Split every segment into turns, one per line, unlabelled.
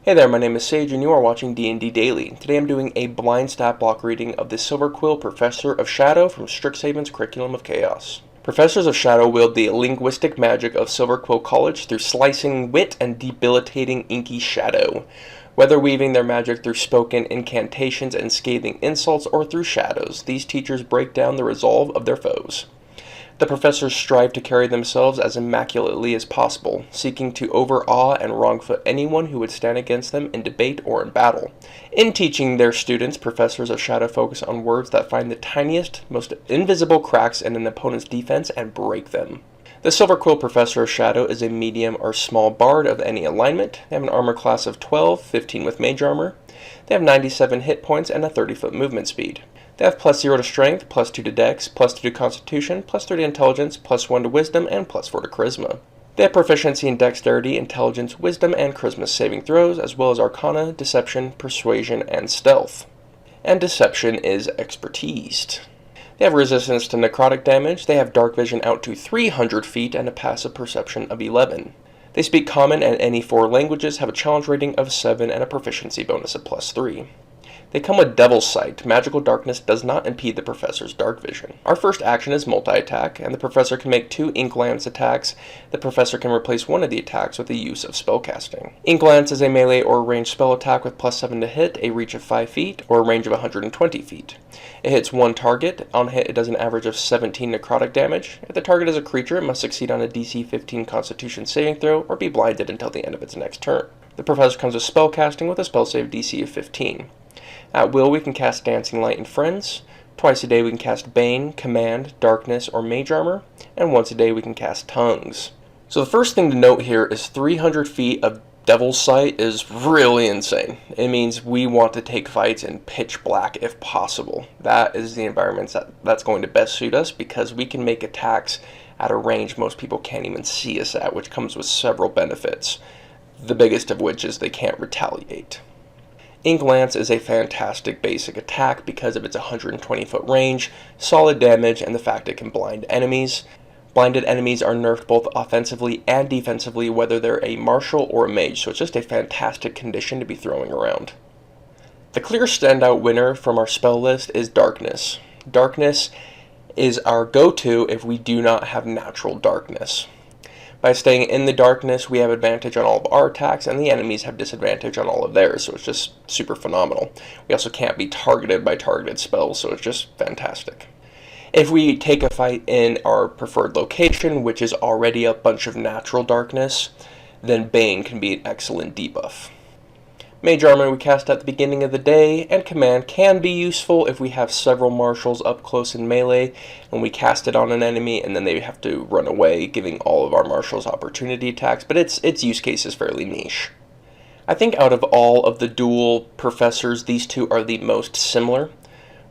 Hey there, my name is Sage and you are watching D&D Daily. Today I'm doing a blind stat block reading of the Silverquill Professor of Shadow from Strixhaven's Curriculum of Chaos. Professors of Shadow wield the linguistic magic of Silverquill College through slicing wit and debilitating inky shadow. Whether weaving their magic through spoken incantations and scathing insults or through shadows, these teachers break down the resolve of their foes. The professors strive to carry themselves as immaculately as possible, seeking to overawe and wrongfoot anyone who would stand against them in debate or in battle. In teaching their students, professors of Shadow focus on words that find the tiniest, most invisible cracks in an opponent's defense and break them. The Silverquill Professor of Shadow is a medium or small bard of any alignment. They have an armor class of 12, 15 with mage armor. They have 97 hit points and a 30-foot movement speed. They have +0 to strength, +2 to dex, +2 to constitution, +3 to intelligence, +1 to wisdom, and +4 to charisma. They have proficiency in dexterity, intelligence, wisdom, and charisma saving throws, as well as arcana, deception, persuasion, and stealth. And deception is expertised. They have resistance to necrotic damage. They have dark vision out to 300 feet and a passive perception of 11. They speak common and any 4 languages, have a challenge rating of 7 and a proficiency bonus of +3. They come with Devil's Sight. Magical darkness does not impede the professor's dark vision. Our first action is multi-attack, and the professor can make 2 Ink Lance attacks. The professor can replace one of the attacks with the use of spellcasting. Ink Lance is a melee or ranged spell attack with +7 to hit, a reach of 5 feet, or a range of 120 feet. It hits one target. On hit, it does an average of 17 necrotic damage. If the target is a creature, it must succeed on a DC 15 Constitution saving throw or be blinded until the end of its next turn. The professor comes with spellcasting with a spell save DC of 15. At will, we can cast Dancing Light and Friends. Twice a day, we can cast Bane, Command, Darkness, or Mage Armor. And once a day, we can cast Tongues. So the first thing to note here is 300 feet of Devil's Sight is really insane. It means we want to take fights in pitch black if possible. That is the environment that's going to best suit us because we can make attacks at a range most people can't even see us at, which comes with several benefits. The biggest of which is they can't retaliate. Ink Lance is a fantastic basic attack because of its 120-foot range, solid damage, and the fact it can blind enemies. Blinded enemies are nerfed both offensively and defensively, whether they're a martial or a mage, so it's just a fantastic condition to be throwing around. The clear standout winner from our spell list is Darkness. Darkness is our go-to if we do not have natural darkness. By staying in the darkness, we have advantage on all of our attacks, and the enemies have disadvantage on all of theirs, so it's just super phenomenal. We also can't be targeted by targeted spells, so it's just fantastic. If we take a fight in our preferred location, which is already a bunch of natural darkness, then Bane can be an excellent debuff. Mage Armor we cast at the beginning of the day, and Command can be useful if we have several martials up close in melee, and we cast it on an enemy, and then they have to run away, giving all of our martials opportunity attacks, but its use case is fairly niche. I think out of all of the dual professors, these two are the most similar.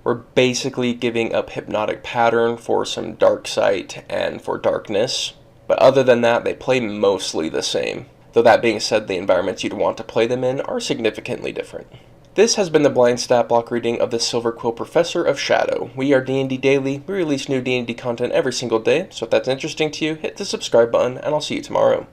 We're basically giving up Hypnotic Pattern for some Dark Sight and for Darkness, but other than that, they play mostly the same. Though that being said, the environments you'd want to play them in are significantly different. This has been the blind stat block reading of the Silverquill Professor of Shadow. We are D&D Daily. We release new D&D content every single day, so if that's interesting to you, hit the subscribe button, and I'll see you tomorrow.